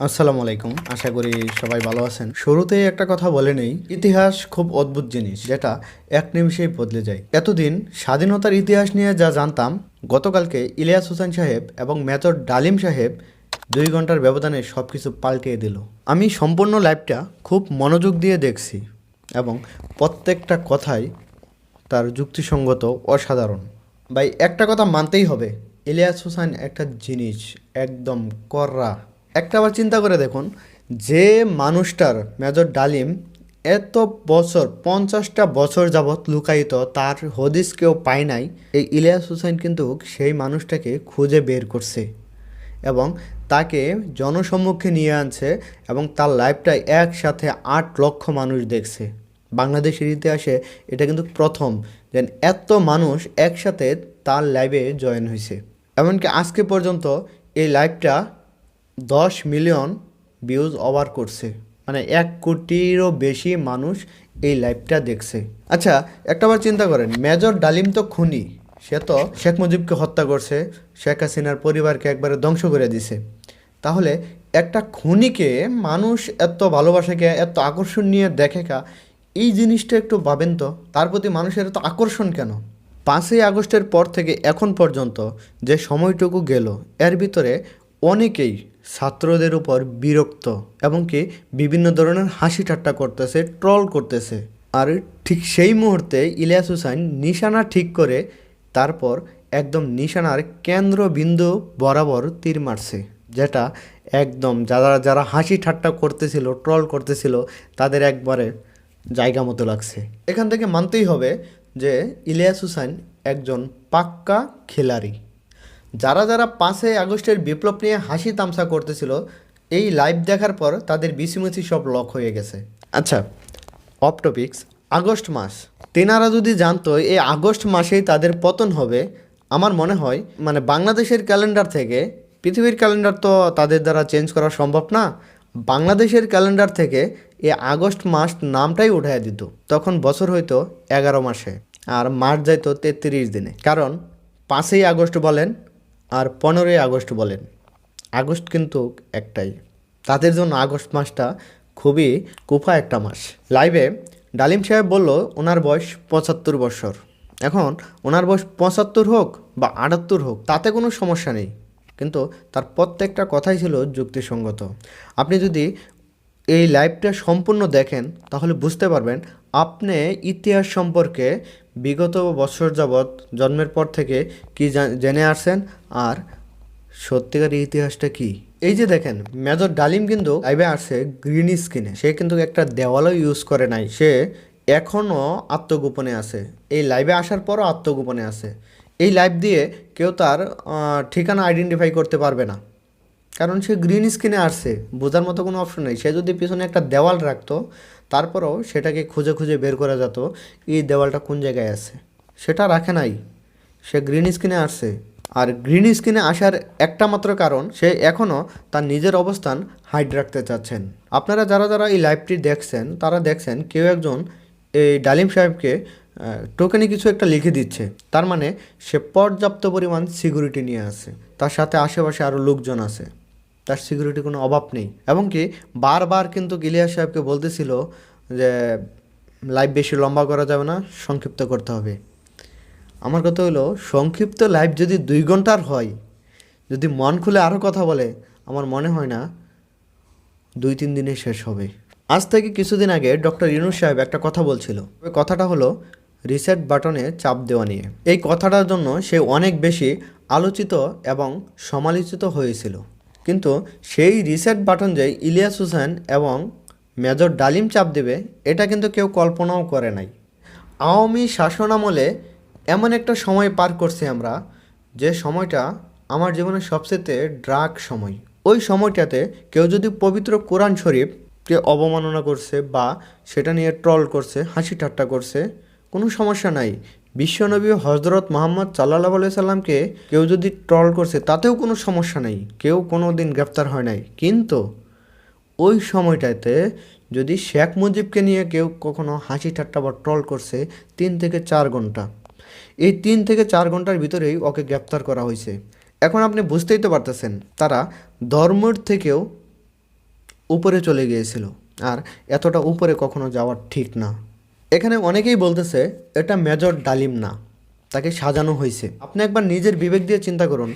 আসসালামু আলাইকুম। আশা করি সবাই ভালো আছেন। শুরুতেই একটা কথা বলে নেই, ইতিহাস খুব অদ্ভুত জিনিস যেটা এক নিমিষেই বদলে যায়। এতদিন স্বাধীনতার ইতিহাস নিয়ে যা জানতাম, গতকালকে ইলিয়াস হোসেন সাহেব এবং মেজর ডালিম সাহেব 2 ঘন্টার ব্যবধানে সব কিছু পাল্টিয়ে দিল। আমি সম্পূর্ণ লাইভটা খুব মনোযোগ দিয়ে দেখছি এবং প্রত্যেকটা কথাই তার যুক্তিসঙ্গত, অসাধারণ। ভাই, একটা কথা মানতেই হবে, ইলিয়াস হোসেন একটা জিনিস একদম কড়া। একটা আবার চিন্তা করে দেখুন, যে মানুষটার মেজর ডালিম এত বছর 50টা বছর যাবৎ লুকায়িত, তার হদিস কেউ পায় নাই, এই ইলিয়াস হোসেন কিন্তু সেই মানুষটাকে খুঁজে বের করছে এবং তাকে জনসম্মুখে নিয়ে আনছে এবং তার লাইভটা একসাথে 8 লক্ষ মানুষ দেখছে। বাংলাদেশের ইতিহাসে এটা কিন্তু প্রথম যে এত মানুষ একসাথে তার লাইভে জয়েন হয়েছে। এমনকি আজকে পর্যন্ত এই লাইভটা 10 মিলিয়ন ভিউজ ওভার করছে, মানে 1 কোটিরও বেশি মানুষ এই লাইভটা দেখছে। আচ্ছা, একটাবার চিন্তা করেন, মেজর ডালিম তো খুনি, সে তো শেখ মুজিবকে হত্যা করছে, শেখ হাসিনার পরিবারকে একবারে ধ্বংস করে দিছে। তাহলে একটা খুনিকে মানুষ এত ভালোবাসাকে, এত আকর্ষণ নিয়ে দেখে কা, এই জিনিসটা একটু ভাবেন তো, তার প্রতি মানুষের এত আকর্ষণ কেন? 5ই আগস্টের পর থেকে এখন পর্যন্ত যে সময়টুকু গেল, এর ভিতরে অনেকেই ছাত্রদের উপর বিরক্ত এবং কি বিভিন্ন ধরনের হাসি ঠাট্টা করতেছে, ট্রল করতেছে। আর ঠিক সেই মুহূর্তে ইলিয়াস হোসেন নিশানা ঠিক করে তারপর একদম নিশানার কেন্দ্রবিন্দু বরাবর তীর মারছে, যেটা একদম যারা যারা হাসি ঠাট্টা করতেছিল, ট্রল করতেছিল, তাদের একবারে জায়গা মতো লাগছে। এখান থেকে মানতেই হবে যে ইলিয়াস হোসেন একজন পাক্কা খিলাড়ি। যারা যারা 5ই আগস্টের বিপ্লব নিয়ে হাসি তামসা করতেছিল, এই লাইভ দেখার পর তাদের বিসিমুচি সব লক হয়ে গেছে। আচ্ছা, অফ টপিক্স। আগস্ট মাস, তেনারা যদি জানতো এই আগস্ট মাসেই তাদের পতন হবে, আমার মনে হয় মানে বাংলাদেশের ক্যালেন্ডার থেকে, পৃথিবীর ক্যালেন্ডার তো তাদের দ্বারা চেঞ্জ করা সম্ভব না, বাংলাদেশের ক্যালেন্ডার থেকে এই আগস্ট মাস নামটাই উঠাইয়া দিত। তখন বছর হইতো 11 মাসে আর মাস যাইতো 33 দিনে। কারণ 5ই আগস্ট বলেন আর 15ই আগস্ট বলেন, আগস্ট কিন্তু একটাই। তাদের জন্য আগস্ট মাসটা খুবই কুফা একটা মাস। লাইভে ডালিম সাহেব বলল ওনার বয়স 75 বছর। এখন ওনার বয়স 75 হোক বা 78 হোক, তাতে কোনো সমস্যা নেই, কিন্তু তার প্রত্যেকটা কথাই ছিল যুক্তিসঙ্গত। আপনি যদি এই লাইভটা সম্পূর্ণ দেখেন তাহলে বুঝতে পারবেন আপনি ইতিহাস সম্পর্কে বিগত বছর যাবৎ জন্মের পর থেকে কি জেনে আসছেন আর সত্যিকার ইতিহাসটা কি। এই যে দেখেন, মেজর ডালিম কিন্তু লাইভে আসছে গ্রিন স্ক্রিনে, সে কিন্তু একটা দেওয়ালও ইউজ করে নাই, সে এখনও আত্মগোপনে আছে। এই লাইভে আসার পরও আত্মগোপনে আছে। এই লাইভ দিয়ে কেউ তার ঠিকানা আইডেন্টিফাই করতে পারবে না, কারণ সে গ্রিন স্ক্রিনে আসছে, বোঝার মতো কোনো অপশন নেই। সে যদি পিছনে একটা দেওয়াল রাখতো, তারপরেও সেটাকে খুঁজে খুঁজে বের করা যেত এই দেওয়ালটা কোন জায়গায় আছে। সেটা রাখে নাই, সে গ্রিন স্ক্রিনে আসছে। আর গ্রিন স্ক্রিনে আসার একটা মাত্র কারণ, সে এখনও তার নিজের অবস্থান হাইড রাখতে চাচ্ছেন। আপনারা যারা যারা এই লাইভটি দেখছেন, তারা দেখছেন কেউ একজন এই ডালিম সাহেবকে টোকেনে কিছু একটা লিখে দিচ্ছে, তার মানে সে পর্যাপ্ত পরিমাণ সিকিউরিটি নিয়ে আছে, তার সাথে আশেপাশে আরও লোকজন আছে, তার সিকিউরিটি কোনো অভাব নেই। এবং কি বারবার কিন্তু ইলিয়াস সাহেবকে বলতেছিল যে লাইভ বেশি লম্বা করা যাবে না, সংক্ষিপ্ত করতে হবে। আমার কথা হলো, সংক্ষিপ্ত লাইভ যদি 2 ঘন্টার হয়, যদি মন খুলে আরও কথা বলে, আমার মনে হয় না 2-3 দিনে শেষ হবে। আজ থেকে কিছুদিন আগে ডক্টর ইউনূস সাহেব একটা কথা বলছিল, ওই কথাটা হলো রিসেট বাটনে চাপ দেওয়া নিয়ে। এই কথাটার জন্য সে অনেক বেশি আলোচিত এবং সমালোচিত হয়েছিল, কিন্তু সেই রিসেট বাটন যে ইলিয়াস হোসেন এবং মেজর ডালিম চাপ দেবে, এটা কিন্তু কেউ কল্পনাও করে নাই। আওয়ামী শাসনামলে এমন একটা সময় পার করছি আমরা, যে সময়টা আমার জীবনের সবচেয়ে ড্রাগ সময়। ওই সময়টাতে কেউ যদি পবিত্র কোরআন শরীফকে অবমাননা করছে বা সেটা নিয়ে ট্রল করছে, হাসি ঠাট্টা করছে, কোনো সমস্যা নাই। বিশ্বনবী হজরত মোহাম্মদ সাল্লাল্লাহু আলাইহি সাল্লামকে কেউ যদি ট্রল করছে, তাতেও কোনো সমস্যা নেই, কেউ কোনো দিন গ্রেপ্তার হয় নাই। কিন্তু ওই সময়টাতে যদি শেখ মুজিবকে নিয়ে কেউ কখনো হাসি ঠাট্টা বা ট্রল করছে, 3 থেকে 4 ঘন্টা, এই 3 থেকে 4 ঘন্টার ভিতরেই ওকে গ্রেপ্তার করা হয়েছে। এখন আপনি বুঝতেই তো পারতেছেন, তারা ধর্মের থেকেও উপরে চলে গিয়েছিল, আর এতটা উপরে কখনো যাওয়া ঠিক না। এখানে অনেকেই বলতেছে এটা মেজর ডালিম না, তাকে সাজানো হয়েছে। আপনি একবার নিজের বিবেক দিয়ে চিন্তা করুন,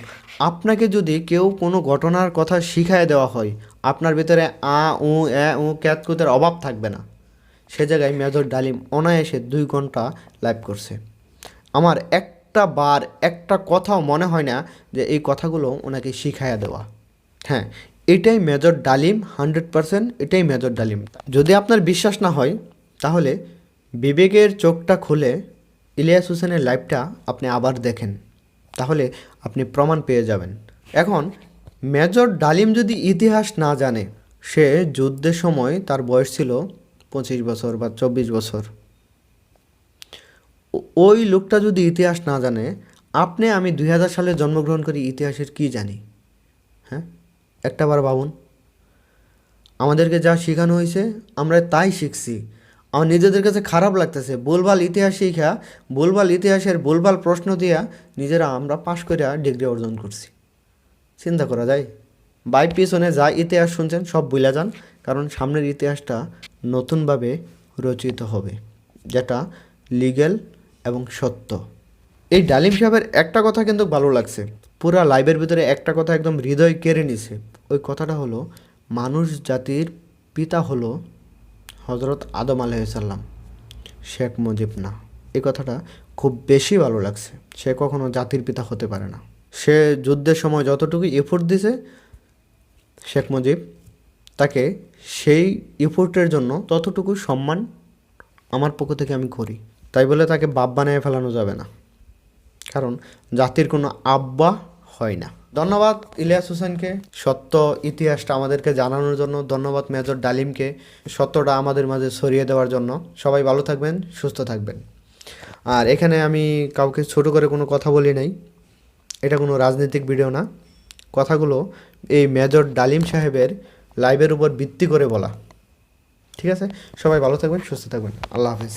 আপনাকে যদি কেউ কোনো ঘটনার কথা শিখায় দেওয়া হয়, আপনার ভিতরে আ উ এ উ ক্যাতকুতের অভাব থাকবে না। সে জায়গায় মেজর ডালিম অনায়াসে 2 ঘন্টা লাইভ করছে। আমার একটা কথাও মনে হয় না যে এই কথাগুলো ওনাকে শিখাইয়া দেওয়া। হ্যাঁ, এটাই মেজর ডালিম, 100% এটাই মেজর ডালিম। যদি আপনার বিশ্বাস না হয় তাহলে বিবেকের চোখটা খুলে ইলিয়াস হোসেনের লাইভটা আপনি আবার দেখেন, তাহলে আপনি প্রমাণ পেয়ে যাবেন। এখন মেজর ডালিম যদি ইতিহাস না জানে, সে যুদ্ধের সময় তার বয়স ছিল 25 বছর বা 24 বছর, ওই লোকটা যদি ইতিহাস না জানে, আমি 2000 সালে জন্মগ্রহণ করি, ইতিহাসের কি জানি? হ্যাঁ, একটাবার ভাবুন। আমাদেরকে যা শেখানো হয়েছে আমরা তাই শিখছি। আমার নিজেদের কাছে খারাপ লাগতেছে, ভুলভাল ইতিহাস শিখা, ভুলভাল ইতিহাসের ভুলভাল প্রশ্ন দিয়া নিজেরা আমরা পাশ করে ডিগ্রি অর্জন করছি। চিন্তা করা যায়? বাই পিছনে যা ইতিহাস শুনছেন সব ভুলে যান, কারণ সামনের ইতিহাসটা নতুনভাবে রচিত হবে, যেটা লিগ্যাল এবং সত্য। এই ডালিম সাহেবের একটা কথা কিন্তু ভালো লাগছে, পুরা লাইভের ভিতরে একটা কথা একদম হৃদয় কেড়ে নিছে। ওই কথাটা হলো, মানুষ জাতির পিতা হলো হজরত আদম আলাইহিসসালাম, শেখ মুজিব না। এই কথাটা খুব বেশি ভালো লাগছে। সে কখনো জাতির পিতা হতে পারে না। সে যুদ্ধের সময় যতটুকু এফোর্ট দিছে, শেখ মুজিব তাকে সেই এফোর্টের জন্য ততটুকু সম্মান আমার পক্ষ থেকে আমি করি। তাই বলে তাকে বাপ বানিয়ে ফেলানো যাবে না, কারণ জাতির কোনো আব্বা হয় না। ধন্যবাদ ইলিয়াস হোসেনকে সত্য ইতিহাসটা আমাদেরকে জানানোর জন্য, ধন্যবাদ মেজর ডালিমকে সত্যটা আমাদের মাঝে ছড়িয়ে দেওয়ার জন্য। সবাই ভালো থাকবেন, সুস্থ থাকবেন। আর এখানে আমি কাউকে ছোট করে কোনো কথা বলি নাই, এটা কোনো রাজনৈতিক ভিডিও না। কথাগুলো এই মেজর ডালিম সাহেবের লাইভের উপর ভিত্তি করে বলা। ঠিক আছে, সবাই ভালো থাকবেন, সুস্থ থাকবেন। আল্লাহ হাফেজ।